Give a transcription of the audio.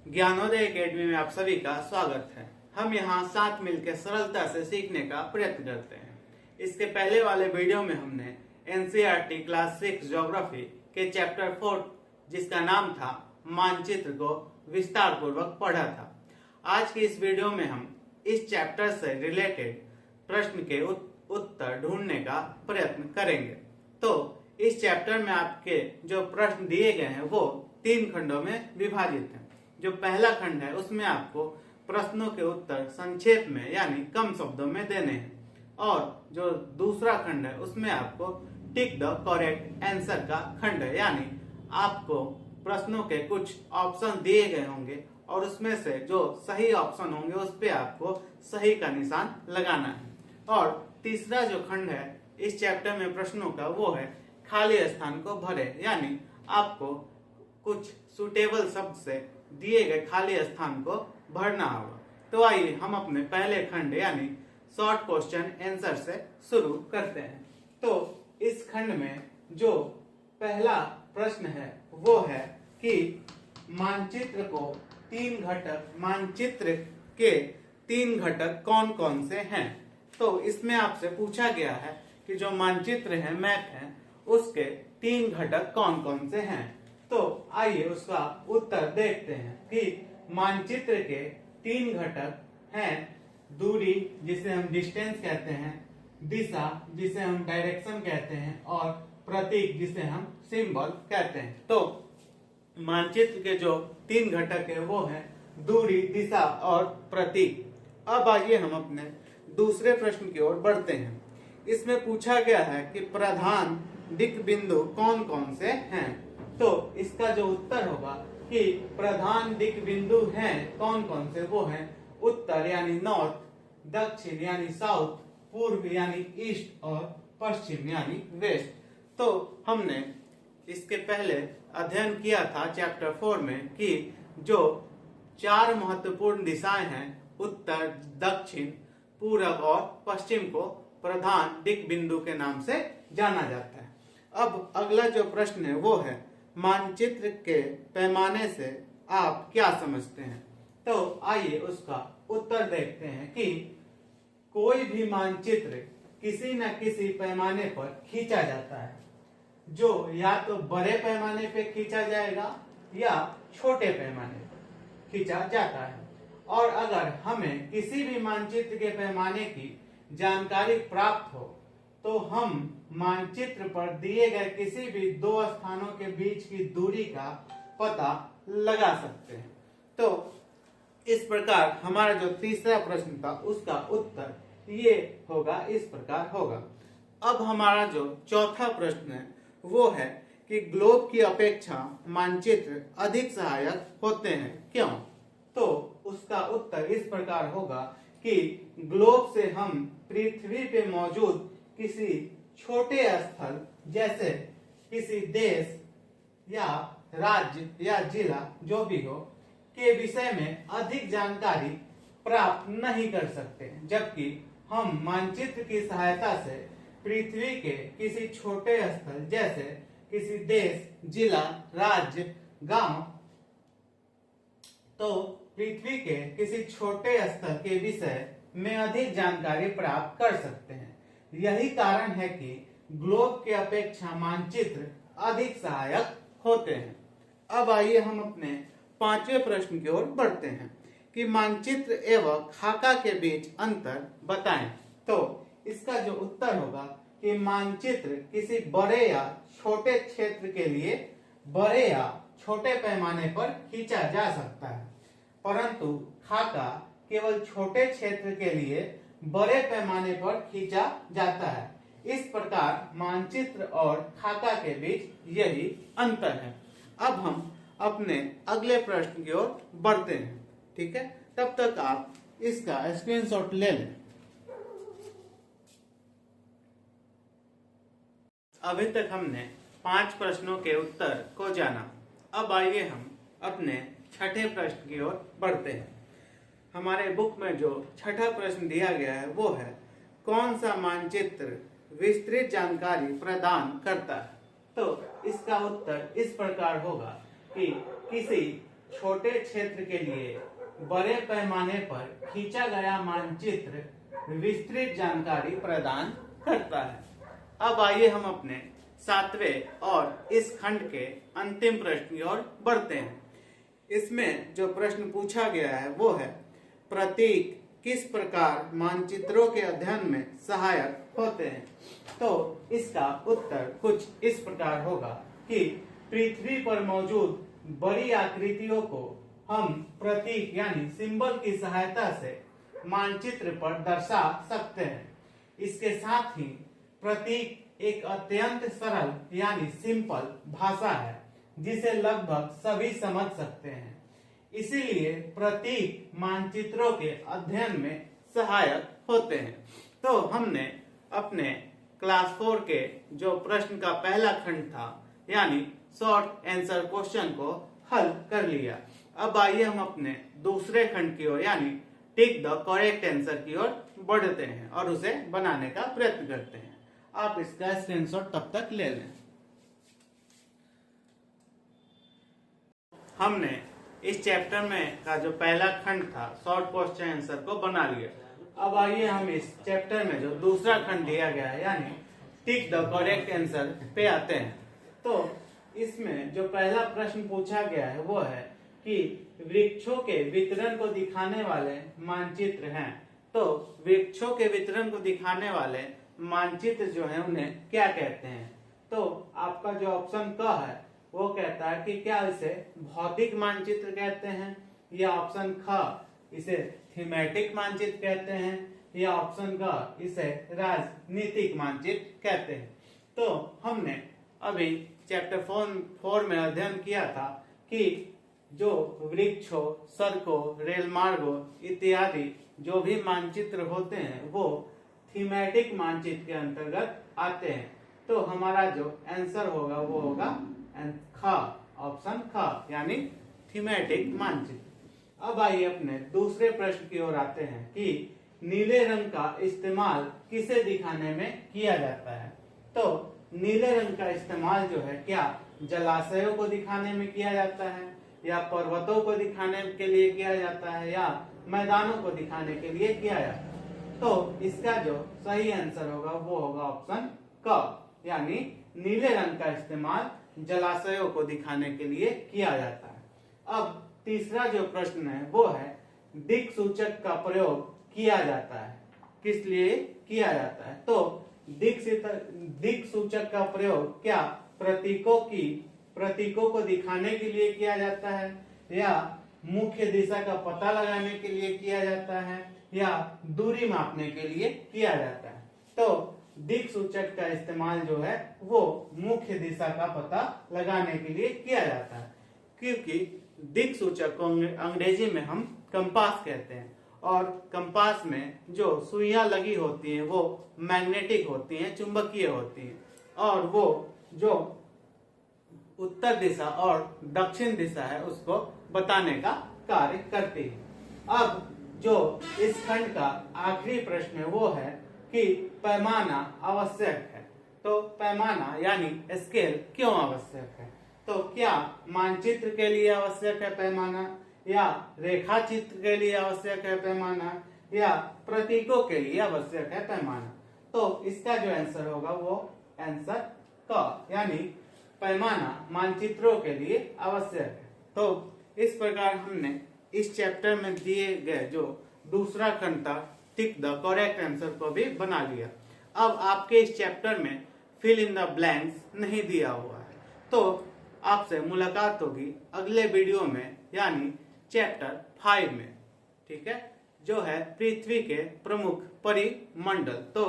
Gyanodaya academy में आप सभी का स्वागत है। हम यहाँ साथ मिलकर सरलता से सीखने का प्रयत्न करते हैं। इसके पहले वाले वीडियो में हमने एनसीईआरटी क्लास 6 ज्योग्राफी के चैप्टर 4 जिसका नाम था मानचित्र को विस्तार पूर्वक पढ़ा था। आज की इस वीडियो में हम इस चैप्टर से रिलेटेड प्रश्न के उत्तर ढूंढने का प्रयत्न करेंगे। तो इस चैप्टर में आपके जो प्रश्न दिए गए हैं वो 3 खंडों में विभाजित हैं। जो पहला खंड है उसमें आपको प्रश्नों के उत्तर संक्षेप में यानी कम शब्दों में देने हैं, और जो दूसरा खंड है उसमें आपको टिक द करेक्ट आंसर का खंड है, यानी आपको प्रश्नों के कुछ ऑप्शन दिए गए होंगे और उसमें से जो सही ऑप्शन होंगे उस पे आपको सही का निशान लगाना है। और तीसरा जो खंड है इस चैप्टर में प्रश्नों का वो है खाली स्थान को भरे, यानी आपको कुछ सुटेबल शब्द से दिए गए खाली स्थान को भरना होगा। तो आइए हम अपने पहले खंड यानी शॉर्ट क्वेश्चन आंसर से शुरू करते हैं। तो इस खंड में जो पहला प्रश्न है वो है कि मानचित्र के 3 घटक कौन कौन से हैं। तो इसमें आपसे पूछा गया है कि जो मानचित्र है, मैप है, उसके 3 घटक कौन कौन से हैं। तो आइए उसका उत्तर देखते हैं कि मानचित्र के 3 घटक हैं। दूरी जिसे हम डिस्टेंस कहते हैं, दिशा जिसे हम डायरेक्शन कहते हैं, और प्रतीक जिसे हम सिंबल कहते हैं। तो मानचित्र के जो 3 घटक है वो है दूरी, दिशा और प्रतीक। अब आइए हम अपने दूसरे प्रश्न की ओर बढ़ते हैं। इसमें पूछा गया है कि प्रधान दिक् बिंदु कौन कौन से हैं। तो इसका जो उत्तर होगा कि प्रधान दिक् बिंदु हैं कौन कौन से, वो हैं उत्तर यानी नॉर्थ, दक्षिण यानी साउथ, पूर्व यानी ईस्ट और पश्चिम यानी वेस्ट। तो हमने इसके पहले अध्ययन किया था चैप्टर 4 में कि जो 4 महत्वपूर्ण दिशाएं हैं उत्तर, दक्षिण, पूरब और पश्चिम को प्रधान दिक् बिंदु के नाम से जाना जाता है। अब अगला जो प्रश्न है वो है मानचित्र के पैमाने से आप क्या समझते हैं। तो आइए उसका उत्तर देखते हैं कि कोई भी मानचित्र किसी न किसी पैमाने पर खींचा जाता है, जो या तो बड़े पैमाने पे खींचा जाएगा या छोटे पैमाने पर खींचा जाता है। और अगर हमें किसी भी मानचित्र के पैमाने की जानकारी प्राप्त हो तो हम मानचित्र पर दिए गए किसी भी 2 स्थानों के बीच की दूरी का पता लगा सकते हैं। तो इस प्रकार हमारा जो तीसरा प्रश्न था उसका उत्तर ये होगा, इस प्रकार होगा। अब हमारा जो चौथा प्रश्न है वो है कि ग्लोब की अपेक्षा मानचित्र अधिक सहायक होते हैं, क्यों। तो उसका उत्तर इस प्रकार होगा कि ग्लोब से हम पृथ्वी पे मौजूद किसी छोटे स्थल जैसे किसी देश या राज्य या जिला जो भी हो के विषय में अधिक जानकारी प्राप्त नहीं कर सकते, जबकि हम मानचित्र की सहायता से पृथ्वी के किसी छोटे स्थल जैसे किसी देश, जिला, राज्य, गांव, तो पृथ्वी के किसी छोटे स्थल के विषय में अधिक जानकारी प्राप्त कर सकते हैं। यही कारण है कि ग्लोब के अपेक्षा मानचित्र अधिक सहायक होते हैं। अब आइए हम अपने 5वें प्रश्न की ओर बढ़ते हैं कि मानचित्र एवं खाका के बीच अंतर बताएं। तो इसका जो उत्तर होगा कि मानचित्र किसी बड़े या छोटे क्षेत्र के लिए बड़े या छोटे पैमाने पर खींचा जा सकता है, परंतु खाका केवल छोटे क्षेत्र के लिए बड़े पैमाने पर खींचा जाता है। इस प्रकार मानचित्र और खाका के बीच यही अंतर है। अब हम अपने अगले प्रश्न की ओर बढ़ते हैं, ठीक है। तब तक आप इसका स्क्रीनशॉट ले लें। अभी तक हमने 5 प्रश्नों के उत्तर को जाना। अब आइए हम अपने छठे प्रश्न की ओर बढ़ते हैं। हमारे बुक में जो छठा प्रश्न दिया गया है वो है कौन सा मानचित्र विस्तृत जानकारी प्रदान करता है। तो इसका उत्तर इस प्रकार होगा कि किसी छोटे क्षेत्र के लिए बड़े पैमाने पर खींचा गया मानचित्र विस्तृत जानकारी प्रदान करता है। अब आइए हम अपने 7वें और इस खंड के अंतिम प्रश्न की ओर बढ़ते हैं। इसमें जो प्रश्न पूछा गया है वो है, प्रतीक किस प्रकार मानचित्रों के अध्ययन में सहायक होते हैं। तो इसका उत्तर कुछ इस प्रकार होगा कि पृथ्वी पर मौजूद बड़ी आकृतियों को हम प्रतीक यानी सिंबल की सहायता से मानचित्र पर दर्शा सकते हैं। इसके साथ ही प्रतीक एक अत्यंत सरल यानी सिंपल भाषा है जिसे लगभग सभी समझ सकते हैं। इसीलिए प्रतीक मानचित्रों के अध्ययन में सहायक होते हैं। तो हमने अपने क्लास 4 के जो प्रश्न का पहला खंड था यानी शॉर्ट आंसर क्वेश्चन को हल कर लिया। अब आइए हम अपने दूसरे खंड की ओर यानी टिक द करेक्ट आंसर की ओर बढ़ते हैं और उसे बनाने का प्रयत्न करते हैं। आप इसका स्क्रीनशॉट तब तक ले लें। हमने इस चैप्टर में का जो पहला खंड था शॉर्ट क्वेश्चन आंसर को बना लिया। अब आइए हम इस चैप्टर में जो दूसरा खंड दिया गया है यानी टिक द करेक्ट आंसर पे आते हैं। तो इसमें जो पहला प्रश्न पूछा गया है वो है कि वृक्षों के वितरण को दिखाने वाले मानचित्र हैं। तो वृक्षों के वितरण को दिखाने वाले मानचित्र जो है उन्हें क्या कहते हैं। तो आपका जो ऑप्शन क है वो कहता है कि क्या इसे भौतिक मानचित्र कहते हैं, या ऑप्शन ख इसे थीमेटिक मानचित्र कहते हैं, या ऑप्शन ग इसे राजनीतिक मानचित्र कहते हैं। तो हमने अभी चैप्टर 4 में अध्ययन किया था कि जो वृक्षों, सड़कों, रेल मार्गों इत्यादि जो भी मानचित्र होते हैं वो थीमेटिक मानचित्र के अंतर्गत आते हैं। तो हमारा जो आंसर होगा वो होगा ख, ऑप्शन ख यानी थीमेटिक मानचित्र। अब आइए अपने दूसरे प्रश्न की ओर आते हैं कि नीले रंग का इस्तेमाल किसे दिखाने में किया जाता है। तो नीले रंग का इस्तेमाल जो है क्या जलाशयों को दिखाने में किया जाता है, या पर्वतों को दिखाने के लिए किया जाता है, या मैदानों को दिखाने के लिए किया जाता है। तो इसका जो सही आंसर होगा वो होगा ऑप्शन क यानी नीले रंग का इस्तेमाल जलाशयों को दिखाने के लिए किया जाता है। अब तीसरा जो प्रश्न है वो है दिक सूचक का प्रयोग किया जाता है, किस लिए किया जाता है। तो दिक सूचक का प्रयोग क्या प्रतीकों को दिखाने के लिए किया जाता है, या मुख्य दिशा का पता लगाने के लिए किया जाता है, या दूरी मापने के लिए किया जाता है। तो दिक सूचक का इस्तेमाल जो है वो मुख्य दिशा का पता लगाने के लिए किया जाता है, क्योंकि दिक सूचक को अंग्रेजी में हम कंपास कहते हैं और कंपास में जो सुइयां लगी होती हैं वो मैग्नेटिक होती हैं, चुंबकीय होती हैं, और वो जो उत्तर दिशा और दक्षिण दिशा है उसको बताने का कार्य करती है। अब जो इस खंड का आखिरी प्रश्न है वो है कि पैमाना आवश्यक है। तो पैमाना यानी स्केल क्यों आवश्यक है। तो क्या मानचित्र के लिए आवश्यक है पैमाना, या रेखा चित्र के लिए आवश्यक है पैमाना, या प्रतीकों के लिए आवश्यक है पैमाना। तो इसका जो आंसर होगा वो आंसर क यानी पैमाना मानचित्रों के लिए आवश्यक है। तो इस प्रकार हमने इस चैप्टर में दिए गए जो दूसरा खंड था टिक द करेक्ट आंसर को भी बना लिया। अब आपके इस चैप्टर में फिल इन द ब्लैंक्स नहीं दिया हुआ है। तो आपसे मुलाकात होगी अगले वीडियो में यानी चैप्टर 5 में, ठीक है, जो है पृथ्वी के प्रमुख परिमंडल। तो